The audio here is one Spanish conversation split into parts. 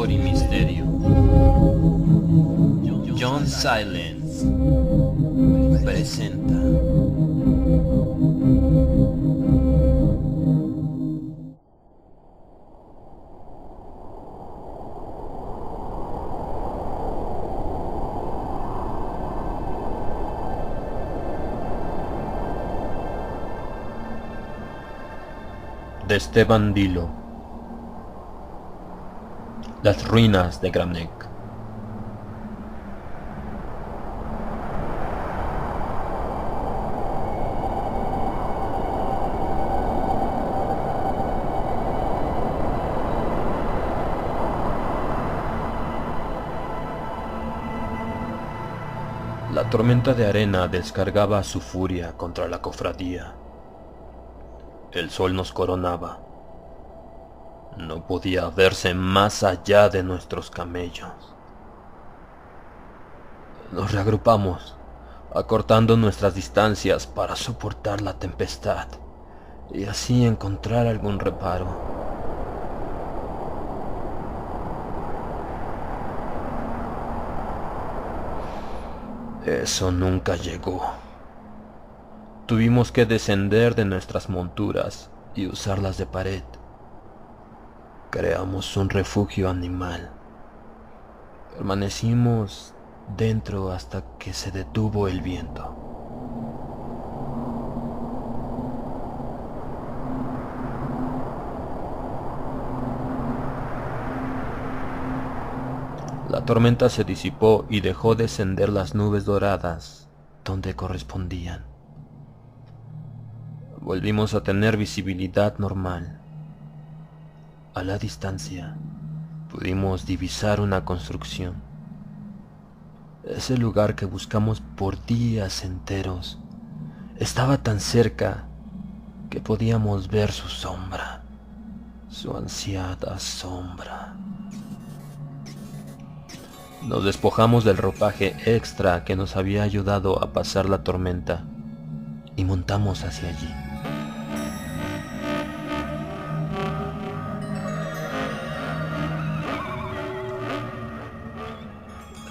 terror y misterio. John Silence presenta de Esteban Dilo, Las ruinas de Granek. La tormenta de arena descargaba su furia contra la cofradía. El sol nos coronaba. No podía verse más allá de nuestros camellos. Nos reagrupamos, acortando nuestras distancias para soportar la tempestad y así encontrar algún reparo. Eso nunca llegó. Tuvimos que descender de nuestras monturas y usarlas de pared. Creamos un refugio animal. Permanecimos dentro hasta que se detuvo el viento. La tormenta se disipó y dejó descender las nubes doradas donde correspondían. Volvimos a tener visibilidad normal. A la distancia pudimos divisar una construcción. Ese lugar que buscamos por días enteros estaba tan cerca que podíamos ver su sombra, su ansiada sombra. Nos despojamos del ropaje extra que nos había ayudado a pasar la tormenta y montamos hacia allí.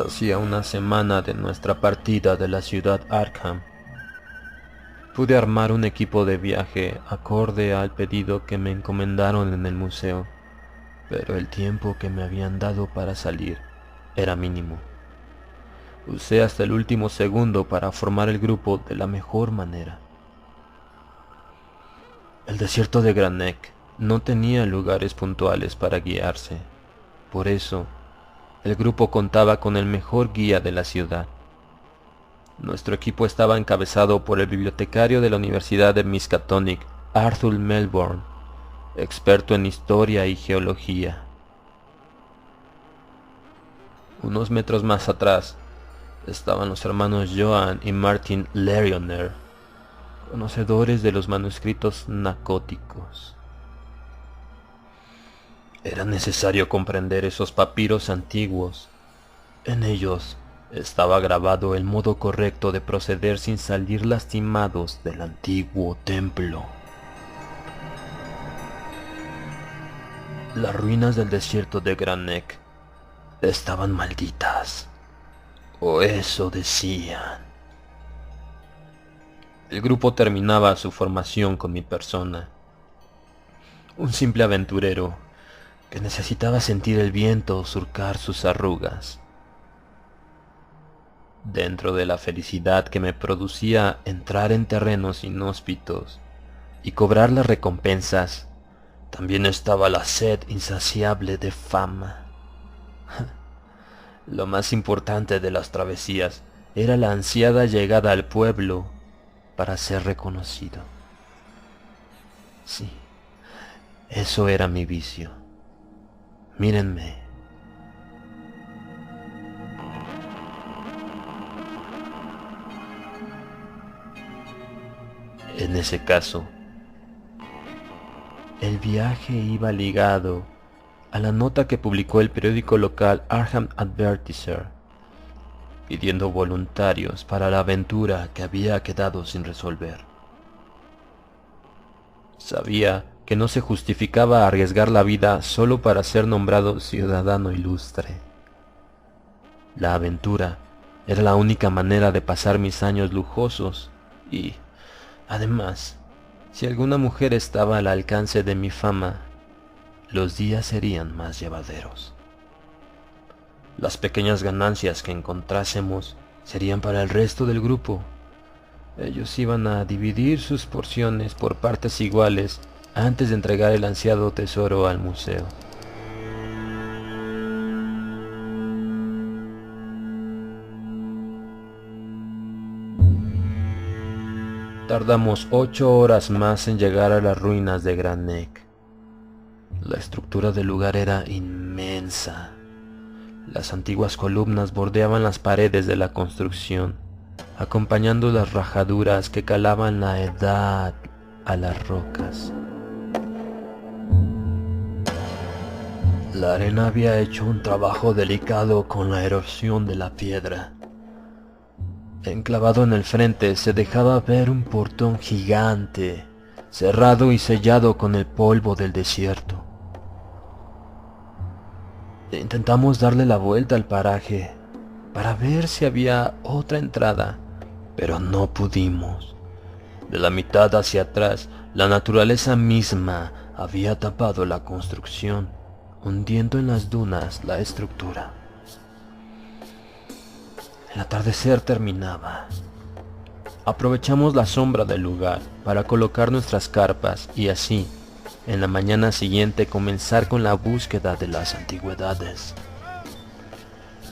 Hacía una semana de nuestra partida de la ciudad Arkham. Pude armar un equipo de viaje acorde al pedido que me encomendaron en el museo, pero el tiempo que me habían dado para salir era mínimo. Usé hasta el último segundo para formar el grupo de la mejor manera. El desierto de Granek no tenía lugares puntuales para guiarse, por eso el grupo contaba con el mejor guía de la ciudad. Nuestro equipo estaba encabezado por el bibliotecario de la Universidad de Miskatonic, Arthur Melbourne, experto en historia y geología. Unos metros más atrás estaban los hermanos Joan y Martin Lerioner, conocedores de los manuscritos nacóticos. Era necesario comprender esos papiros antiguos. En ellos estaba grabado el modo correcto de proceder sin salir lastimados del antiguo templo. Las ruinas del desierto de Granek estaban malditas, o eso decían. El grupo terminaba su formación con mi persona, un simple aventurero que necesitaba sentir el viento surcar sus arrugas. Dentro de la felicidad que me producía entrar en terrenos inhóspitos y cobrar las recompensas, también estaba la sed insaciable de fama. Lo más importante de las travesías era la ansiada llegada al pueblo para ser reconocido. Sí, eso era mi vicio. Mírenme. En ese caso, el viaje iba ligado a la nota que publicó el periódico local Arkham Advertiser, pidiendo voluntarios para la aventura que había quedado sin resolver. Sabía que no se justificaba arriesgar la vida solo para ser nombrado ciudadano ilustre. La aventura era la única manera de pasar mis años lujosos y, además, si alguna mujer estaba al alcance de mi fama, los días serían más llevaderos. Las pequeñas ganancias que encontrásemos serían para el resto del grupo. Ellos iban a dividir sus porciones por partes iguales antes de entregar el ansiado tesoro al museo. Tardamos 8 horas más en llegar a las ruinas de Grand Neck. La estructura del lugar era inmensa. Las antiguas columnas bordeaban las paredes de la construcción, acompañando las rajaduras que calaban la edad a las rocas. La arena había hecho un trabajo delicado con la erosión de la piedra. Enclavado en el frente se dejaba ver un portón gigante, cerrado y sellado con el polvo del desierto. Intentamos darle la vuelta al paraje para ver si había otra entrada, pero no pudimos. De la mitad hacia atrás, la naturaleza misma había tapado la construcción, hundiendo en las dunas la estructura. El atardecer terminaba. Aprovechamos la sombra del lugar para colocar nuestras carpas y así, en la mañana siguiente, comenzar con la búsqueda de las antigüedades.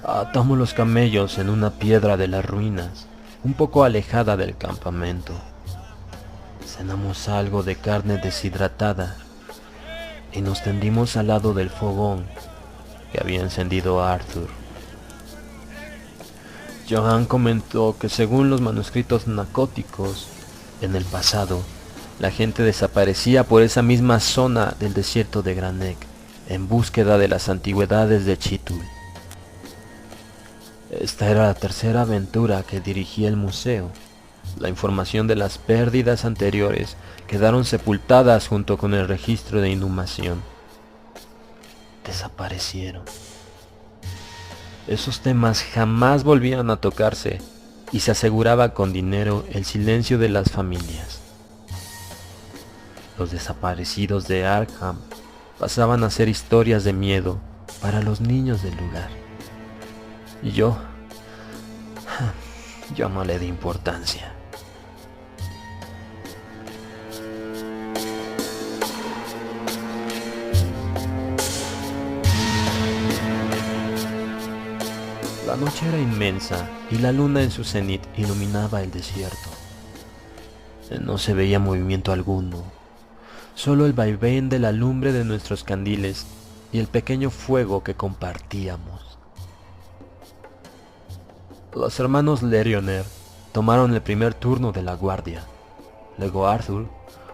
Atamos los camellos en una piedra de las ruinas, un poco alejada del campamento. Cenamos algo de carne deshidratada y nos tendimos al lado del fogón que había encendido Arthur. Johan comentó que según los manuscritos nacóticos, en el pasado, la gente desaparecía por esa misma zona del desierto de Grand Neck, en búsqueda de las antigüedades de Chitul. Esta era la tercera aventura que dirigía el museo. La información de las pérdidas anteriores quedaron sepultadas junto con el registro de inhumación. Desaparecieron. Esos temas jamás volvían a tocarse y se aseguraba con dinero el silencio de las familias. Los desaparecidos de Arkham pasaban a ser historias de miedo para los niños del lugar. Y yo no le di importancia. La noche era inmensa y la luna en su cenit iluminaba el desierto. No se veía movimiento alguno, solo el vaivén de la lumbre de nuestros candiles y el pequeño fuego que compartíamos. Los hermanos Lerioner tomaron el primer turno de la guardia. Luego Arthur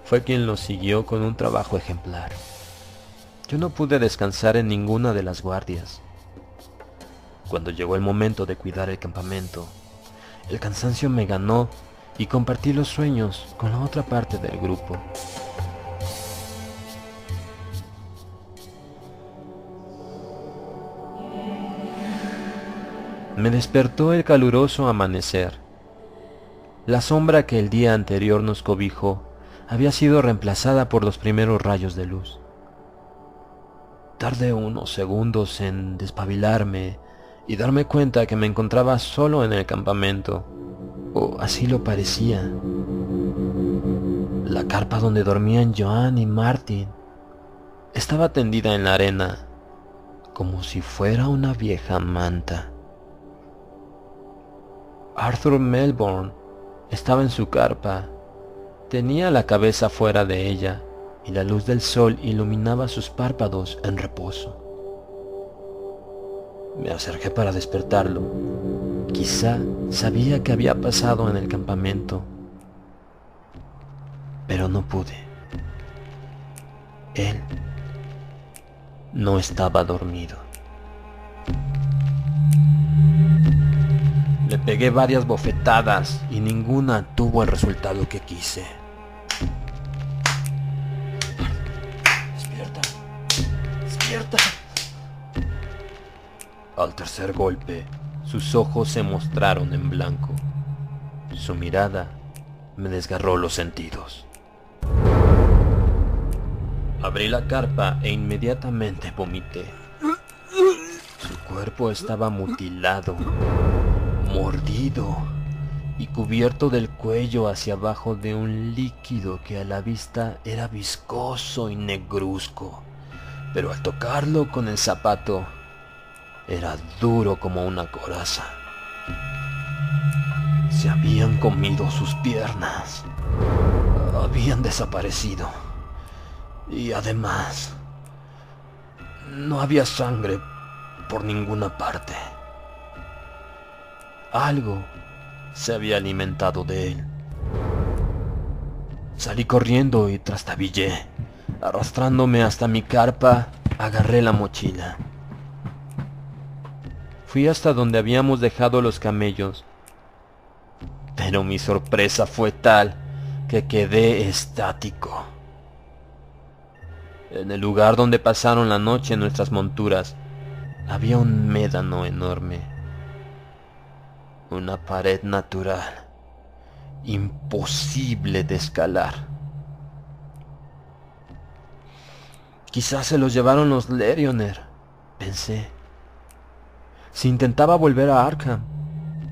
fue quien los siguió con un trabajo ejemplar. Yo no pude descansar en ninguna de las guardias. Cuando llegó el momento de cuidar el campamento, el cansancio me ganó y compartí los sueños con la otra parte del grupo. Me despertó el caluroso amanecer. La sombra que el día anterior nos cobijó había sido reemplazada por los primeros rayos de luz. Tardé unos segundos en despabilarme y darme cuenta que me encontraba solo en el campamento, o así lo parecía. La carpa donde dormían Johan y Martin estaba tendida en la arena, como si fuera una vieja manta. Arthur Melbourne estaba en su carpa. Tenía la cabeza fuera de ella y la luz del sol iluminaba sus párpados en reposo. Me acerqué para despertarlo. Quizá sabía qué había pasado en el campamento, pero no pude. Él no estaba dormido. Le pegué varias bofetadas y ninguna tuvo el resultado que quise. ¡Despierta! Al tercer golpe, sus ojos se mostraron en blanco. Su mirada me desgarró los sentidos. Abrí la carpa e inmediatamente vomité. Su cuerpo estaba mutilado, mordido y cubierto del cuello hacia abajo de un líquido que a la vista era viscoso y negruzco, pero al tocarlo con el zapato era duro como una coraza. Se habían comido sus piernas, habían desaparecido y además no había sangre por ninguna parte. Algo se había alimentado de él. Salí corriendo y trastabillé. Arrastrándome hasta mi carpa, agarré la mochila. Fui hasta donde habíamos dejado los camellos, pero mi sorpresa fue tal que quedé estático. En el lugar donde pasaron la noche nuestras monturas, había un médano enorme, una pared natural, imposible de escalar. Quizás se los llevaron los Legionnaires, pensé. Si intentaba volver a Arkham,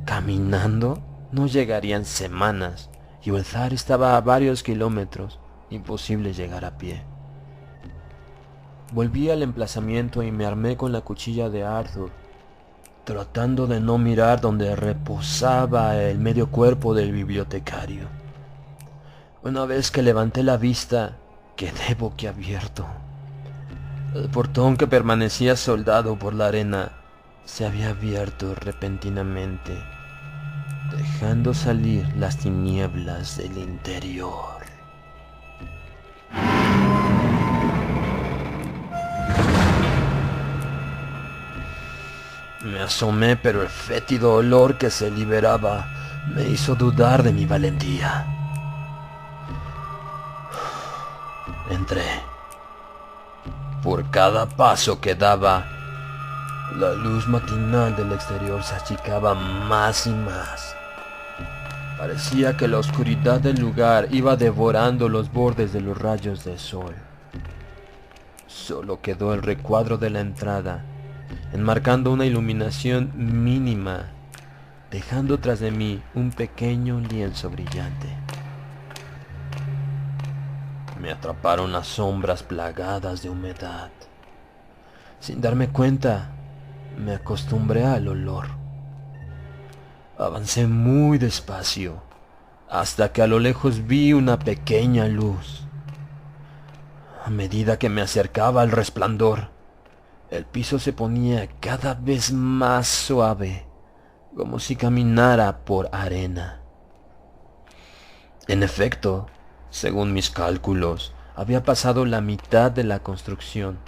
caminando, no llegarían semanas, y Ulthar estaba a varios kilómetros, imposible llegar a pie. Volví al emplazamiento y me armé con la cuchilla de Arthur, tratando de no mirar donde reposaba el medio cuerpo del bibliotecario. Una vez que levanté la vista, quedé boquiabierto. El portón que permanecía soldado por la arena se había abierto repentinamente, dejando salir las tinieblas del interior. Me asomé, pero el fétido olor que se liberaba me hizo dudar de mi valentía. Entré. Por cada paso que daba, la luz matinal del exterior se achicaba más y más. Parecía que la oscuridad del lugar iba devorando los bordes de los rayos del sol. Solo quedó el recuadro de la entrada, enmarcando una iluminación mínima, dejando tras de mí un pequeño lienzo brillante. Me atraparon las sombras plagadas de humedad. Sin darme cuenta, me acostumbré al olor. Avancé muy despacio, hasta que a lo lejos vi una pequeña luz. A medida que me acercaba al resplandor, el piso se ponía cada vez más suave, como si caminara por arena. En efecto, según mis cálculos, había pasado la mitad de la construcción.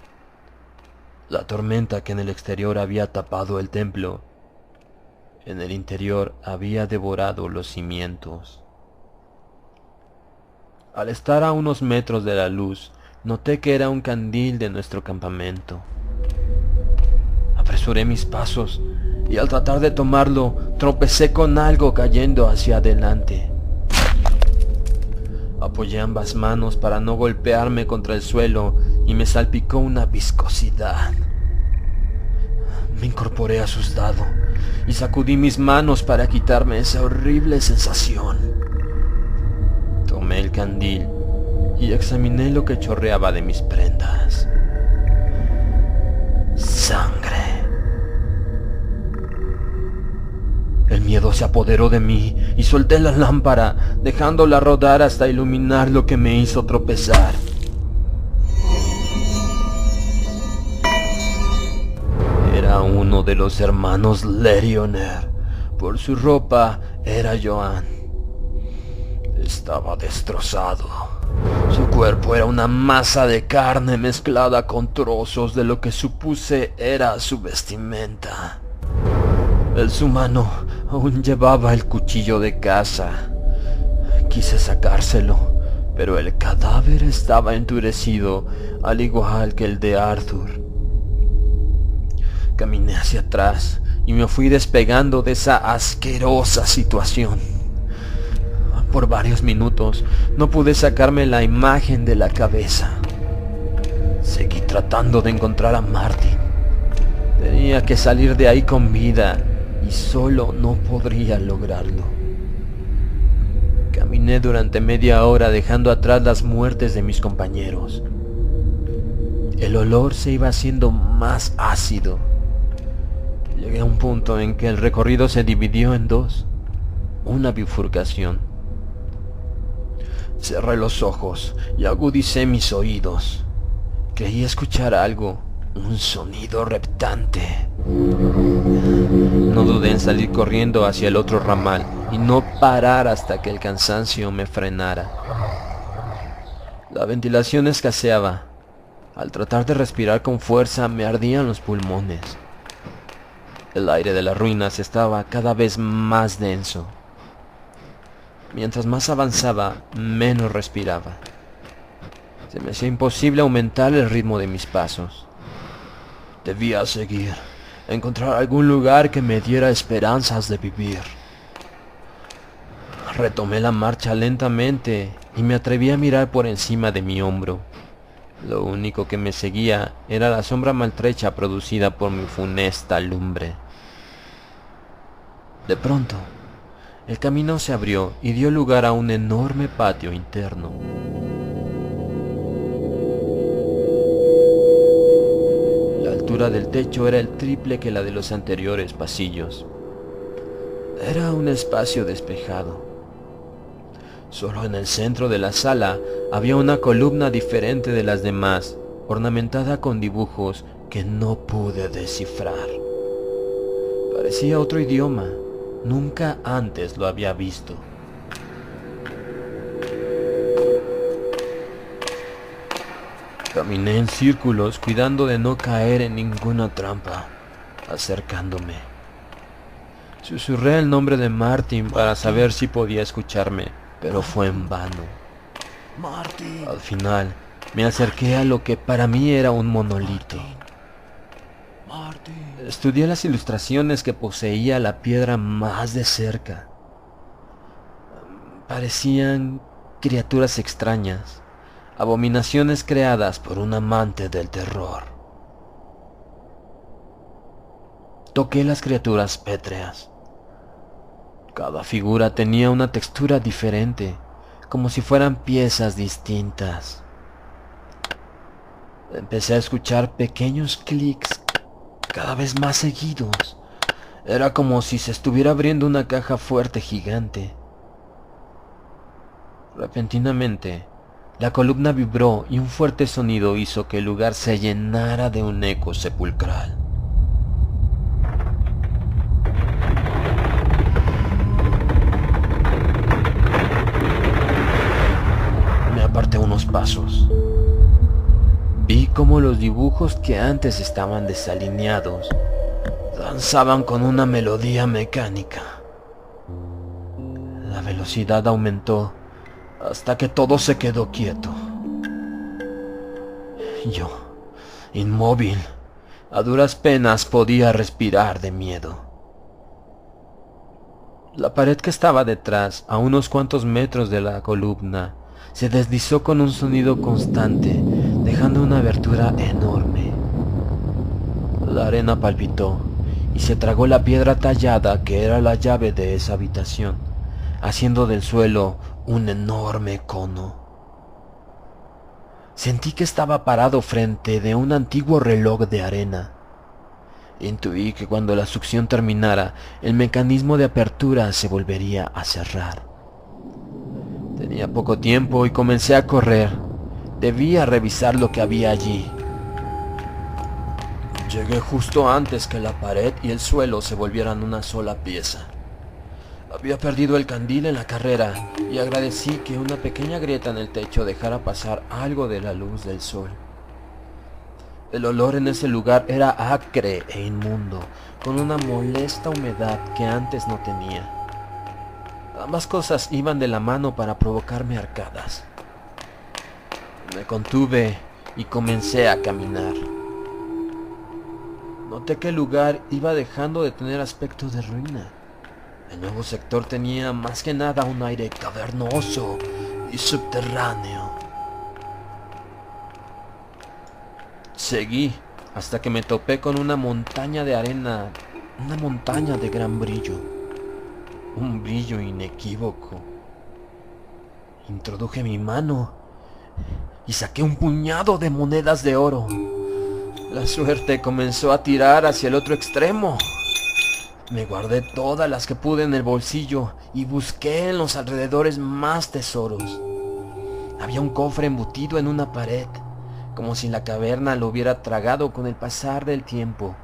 La tormenta que en el exterior había tapado el templo, en el interior había devorado los cimientos. Al estar a unos metros de la luz, noté que era un candil de nuestro campamento. Apresuré mis pasos y al tratar de tomarlo, tropecé con algo cayendo hacia adelante. Apoyé ambas manos para no golpearme contra el suelo y me salpicó una viscosidad. Me incorporé asustado y sacudí mis manos para quitarme esa horrible sensación. Tomé el candil y examiné lo que chorreaba de mis prendas. Sangre. El miedo se apoderó de mí y solté la lámpara, dejándola rodar hasta iluminar lo que me hizo tropezar. Era uno de los hermanos Legionnaires. Por su ropa era Johann. Estaba destrozado. Su cuerpo era una masa de carne mezclada con trozos de lo que supuse era su vestimenta. En su mano aún llevaba el cuchillo de caza. Quise sacárselo, pero el cadáver estaba endurecido, al igual que el de Arthur. Caminé hacia atrás y me fui despegando de esa asquerosa situación. Por varios minutos no pude sacarme la imagen de la cabeza. Seguí tratando de encontrar a Martin. Tenía que salir de ahí con vida y solo no podría lograrlo. Caminé durante media hora dejando atrás las muertes de mis compañeros. El olor se iba haciendo más ácido. Llegué a un punto en que el recorrido se dividió en dos, una bifurcación. Cerré los ojos y agudicé mis oídos. Creí escuchar algo, un sonido reptante. No dudé en salir corriendo hacia el otro ramal y no parar hasta que el cansancio me frenara. La ventilación escaseaba. Al tratar de respirar con fuerza me ardían los pulmones. El aire de las ruinas estaba cada vez más denso. Mientras más avanzaba, menos respiraba. Se me hacía imposible aumentar el ritmo de mis pasos. Debía seguir, encontrar algún lugar que me diera esperanzas de vivir. Retomé la marcha lentamente y me atreví a mirar por encima de mi hombro. Lo único que me seguía era la sombra maltrecha producida por mi funesta lumbre. De pronto, el camino se abrió y dio lugar a un enorme patio interno. La altura del techo era el triple que la de los anteriores pasillos. Era un espacio despejado. Solo en el centro de la sala había una columna diferente de las demás, ornamentada con dibujos que no pude descifrar. Parecía otro idioma. Nunca antes lo había visto. Caminé en círculos cuidando de no caer en ninguna trampa, acercándome. Susurré el nombre de Martin para saber si podía escucharme, pero fue en vano. Al final, me acerqué a lo que para mí era un monolito. Estudié las ilustraciones que poseía la piedra más de cerca. Parecían criaturas extrañas, abominaciones creadas por un amante del terror. Toqué las criaturas pétreas. Cada figura tenía una textura diferente, como si fueran piezas distintas. Empecé a escuchar pequeños clics cada vez más seguidos. Era como si se estuviera abriendo una caja fuerte gigante. Repentinamente, la columna vibró y un fuerte sonido hizo que el lugar se llenara de un eco sepulcral. Me aparté unos pasos. Vi cómo los dibujos que antes estaban desalineados danzaban con una melodía mecánica. La velocidad aumentó hasta que todo se quedó quieto. Yo, inmóvil, a duras penas podía respirar de miedo. La pared que estaba detrás, a unos cuantos metros de la columna, se deslizó con un sonido constante, dejando una abertura enorme. La arena palpitó y se tragó la piedra tallada que era la llave de esa habitación, haciendo del suelo un enorme cono. Sentí que estaba parado frente de un antiguo reloj de arena. Intuí que cuando la succión terminara, el mecanismo de apertura se volvería a cerrar. Tenía poco tiempo y comencé a correr. Debía revisar lo que había allí. Llegué justo antes que la pared y el suelo se volvieran una sola pieza. Había perdido el candil en la carrera y agradecí que una pequeña grieta en el techo dejara pasar algo de la luz del sol. El olor en ese lugar era acre e inmundo, con una molesta humedad que antes no tenía. Ambas cosas iban de la mano para provocarme arcadas. Me contuve y comencé a caminar. noté que el lugar iba dejando de tener aspecto de ruina. El nuevo sector tenía más que nada un aire cavernoso y subterráneo. Seguí hasta que me topé con una montaña de arena, una montaña de gran brillo, un brillo inequívoco. Introduje mi mano y saqué un puñado de monedas de oro. La suerte comenzó a tirar hacia el otro extremo. Me guardé todas las que pude en el bolsillo y busqué en los alrededores más tesoros. Había un cofre embutido en una pared, como si la caverna lo hubiera tragado con el pasar del tiempo.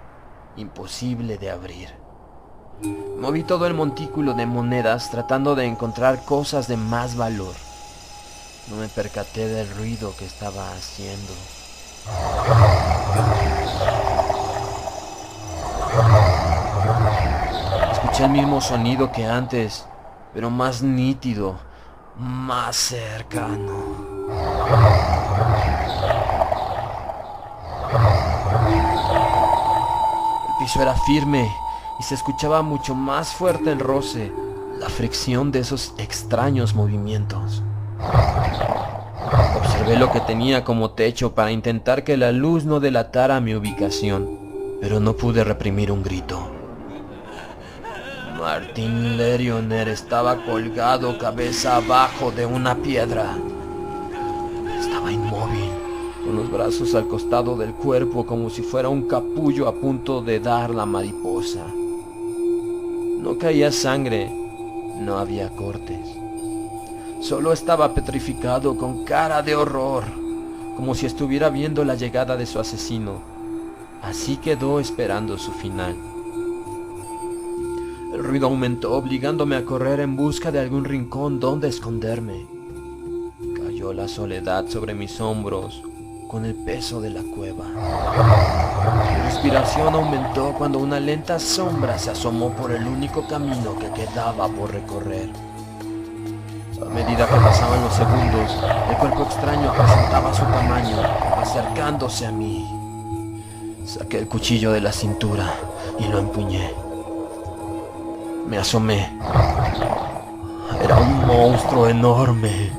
Imposible de abrir. Moví todo el montículo de monedas tratando de encontrar cosas de más valor. No me percaté del ruido que estaba haciendo. Escuché el mismo sonido que antes, pero más nítido, más cercano. El piso era firme y se escuchaba mucho más fuerte el roce, la fricción de esos extraños movimientos. Observé lo que tenía como techo para intentar que la luz no delatara mi ubicación, pero no pude reprimir un grito. Martin Lerioner estaba colgado cabeza abajo de una piedra. Estaba inmóvil, con los brazos al costado del cuerpo como si fuera un capullo a punto de dar la mariposa. No caía sangre, no había cortes. Solo estaba petrificado con cara de horror, como si estuviera viendo la llegada de su asesino. Así quedó esperando su final. El ruido aumentó, obligándome a correr en busca de algún rincón donde esconderme. Cayó la soledad sobre mis hombros con el peso de la cueva. Mi respiración aumentó cuando una lenta sombra se asomó por el único camino que quedaba por recorrer. A medida que pasaban los segundos, el cuerpo extraño presentaba su tamaño, acercándose a mí. Saqué el cuchillo de la cintura y lo empuñé. Me asomé. Era un monstruo enorme.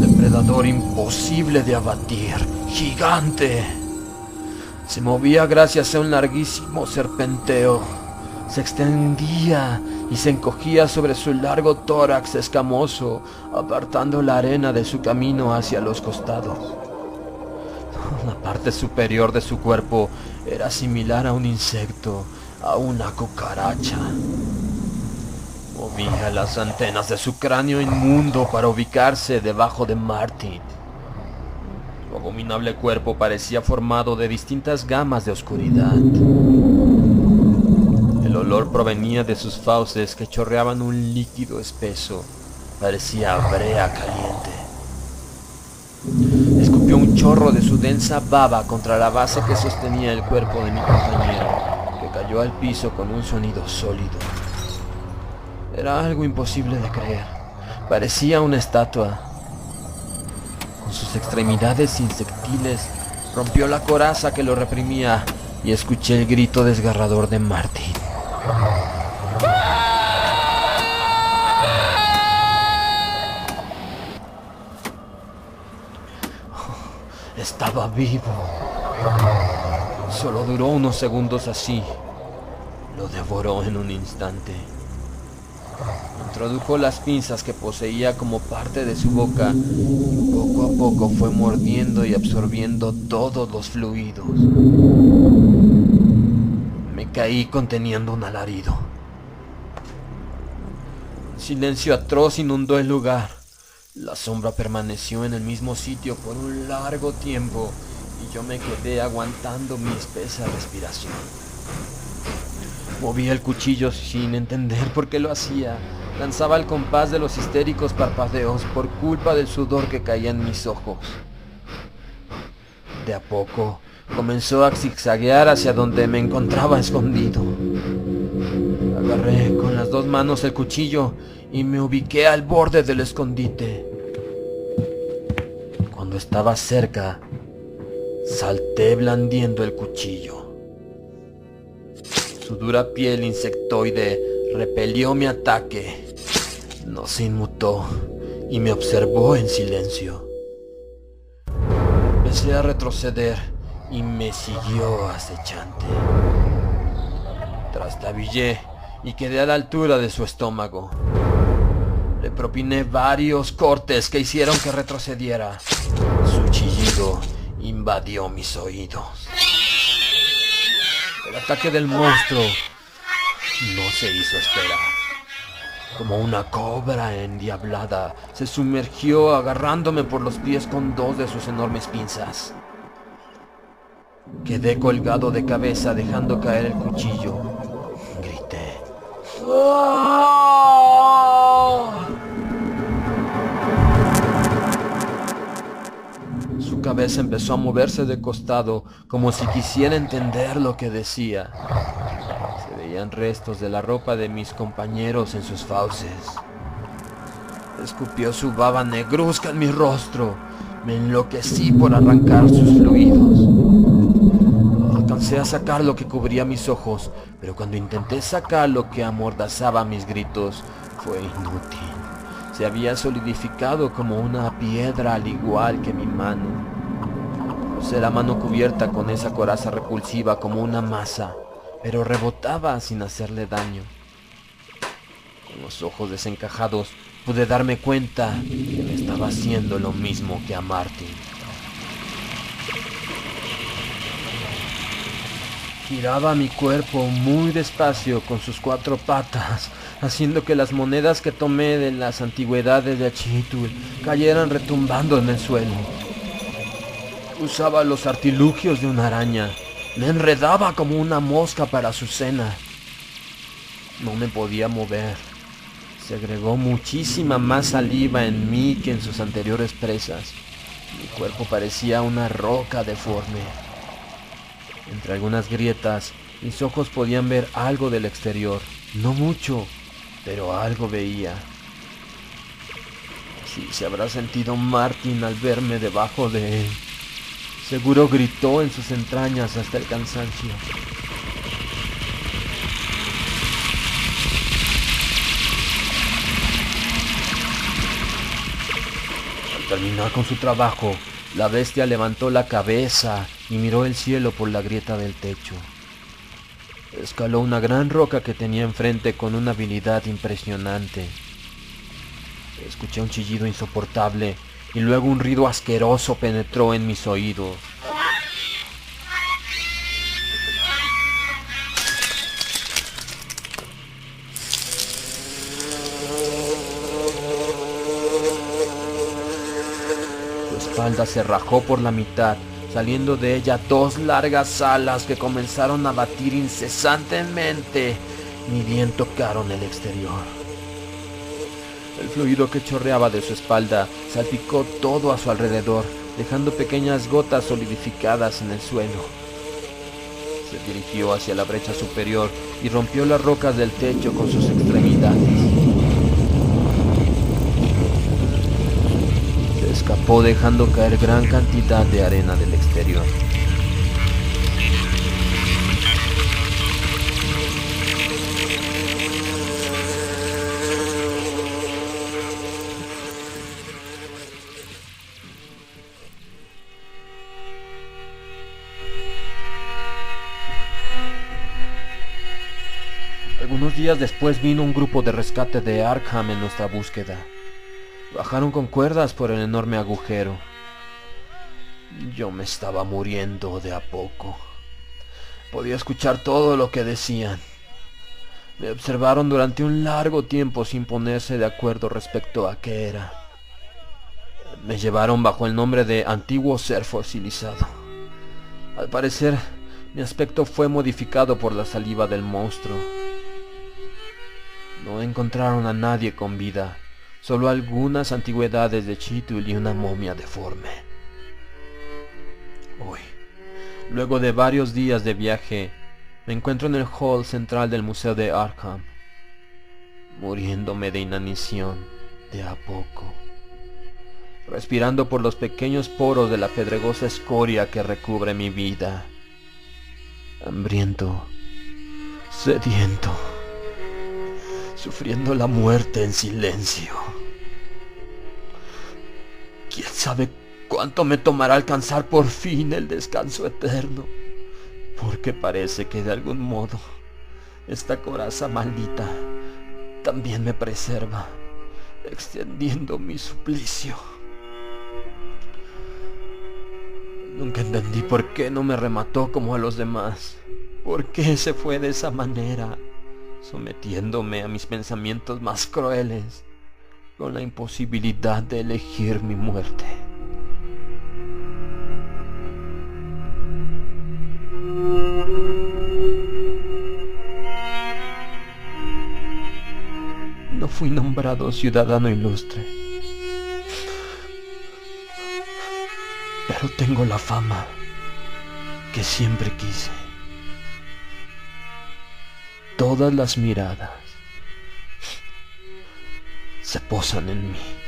Depredador imposible de abatir, gigante. Se movía gracias a un larguísimo serpenteo. Se extendía y se encogía sobre su largo tórax escamoso, apartando la arena de su camino hacia los costados. La parte superior de su cuerpo era similar a un insecto, a una cucaracha. Movía las antenas de su cráneo inmundo para ubicarse debajo de Martin. Su abominable cuerpo parecía formado de distintas gamas de oscuridad. El olor provenía de sus fauces que chorreaban un líquido espeso. Parecía brea caliente. Escupió un chorro de su densa baba contra la base que sostenía el cuerpo de mi compañero, que cayó al piso con un sonido sólido. Era algo imposible de creer. Parecía una estatua. Con sus extremidades insectiles, rompió la coraza que lo reprimía y escuché el grito desgarrador de Martin. Estaba vivo. Solo duró unos segundos así. Lo devoró en un instante. Introdujo las pinzas que poseía como parte de su boca y poco a poco fue mordiendo y absorbiendo todos los fluidos. Me caí conteniendo un alarido. Un silencio atroz inundó el lugar. La sombra permaneció en el mismo sitio por un largo tiempo y yo me quedé aguantando mi espesa respiración. Movía el cuchillo sin entender por qué lo hacía. Lanzaba el compás de los histéricos parpadeos por culpa del sudor que caía en mis ojos. De a poco comenzó a zigzaguear hacia donde me encontraba escondido. Agarré con las dos manos el cuchillo y me ubiqué al borde del escondite. Cuando Cuando estaba cerca, salté blandiendo el cuchillo. Su dura piel insectoide repelió mi ataque. No se inmutó y me observó en silencio. Empecé a retroceder y me siguió acechante. Trastabillé y quedé a la altura de su estómago. Le propiné varios cortes que hicieron que retrocediera. Su chillido invadió mis oídos. El ataque del monstruo no se hizo esperar. Como una cobra endiablada, se sumergió agarrándome por los pies con dos de sus enormes pinzas. Quedé colgado de cabeza dejando caer el cuchillo. Grité. Su cabeza empezó a moverse de costado como si quisiera entender lo que decía. Se veían restos de la ropa de mis compañeros en sus fauces. Escupió su baba negruzca en mi rostro. Me enloquecí por arrancar sus fluidos. Alcancé a sacar lo que cubría mis ojos, pero cuando intenté sacar lo que amordazaba mis gritos, fue inútil. Se había solidificado como una piedra al igual que mi mano. Usé la mano cubierta con esa coraza repulsiva como una masa, pero rebotaba sin hacerle daño. Con los ojos desencajados pude darme cuenta que le estaba haciendo lo mismo que a Martin. Giraba mi cuerpo muy despacio con sus cuatro patas, haciendo que las monedas que tomé de las antigüedades de Achitul cayeran retumbando en el suelo. Usaba los artilugios de una araña. Me enredaba como una mosca para su cena. No me podía mover. Se agregó muchísima más saliva en mí que en sus anteriores presas. Mi cuerpo parecía una roca deforme. Entre algunas grietas, mis ojos podían ver algo del exterior. No mucho, pero algo veía. Sí, se habrá sentido Martin al verme debajo de él. Seguro gritó en sus entrañas hasta el cansancio. Al terminar con su trabajo, la bestia levantó la cabeza y miró el cielo por la grieta del techo. Escaló una gran roca que tenía enfrente con una habilidad impresionante. Escuché un chillido insoportable y luego un ruido asqueroso penetró en mis oídos. Su espalda se rajó por la mitad, saliendo de ella dos largas alas que comenzaron a batir incesantemente, ni bien tocaron el exterior. El fluido que chorreaba de su espalda salpicó todo a su alrededor, dejando pequeñas gotas solidificadas en el suelo. Se dirigió hacia la brecha superior y rompió las rocas del techo con sus extremidades. Se escapó dejando caer gran cantidad de arena del exterior. Algunos días después vino un grupo de rescate de Arkham en nuestra búsqueda. Bajaron con cuerdas por el enorme agujero. Yo me estaba muriendo de a poco. Podía escuchar todo lo que decían. Me observaron durante un largo tiempo sin ponerse de acuerdo respecto a qué era. Me llevaron bajo el nombre de antiguo ser fosilizado. Al parecer, mi aspecto fue modificado por la saliva del monstruo. No encontraron a nadie con vida, solo algunas antigüedades de Chitul y una momia deforme. Hoy, luego de varios días de viaje, me encuentro en el hall central del Museo de Arkham, muriéndome de inanición de a poco. respirando por los pequeños poros de la pedregosa escoria que recubre mi vida. Hambriento, sediento, sufriendo la muerte en silencio. ¿Quién sabe cuánto me tomará alcanzar por fin el descanso eterno? Porque parece que de algún modo esta coraza maldita también me preserva, extendiendo mi suplicio. Nunca entendí por qué no me remató como a los demás. ¿Por qué se fue de esa manera, sometiéndome a mis pensamientos más crueles, con la imposibilidad de elegir mi muerte? No fui nombrado ciudadano ilustre, pero tengo la fama que siempre quise. Todas las miradas se posan en mí.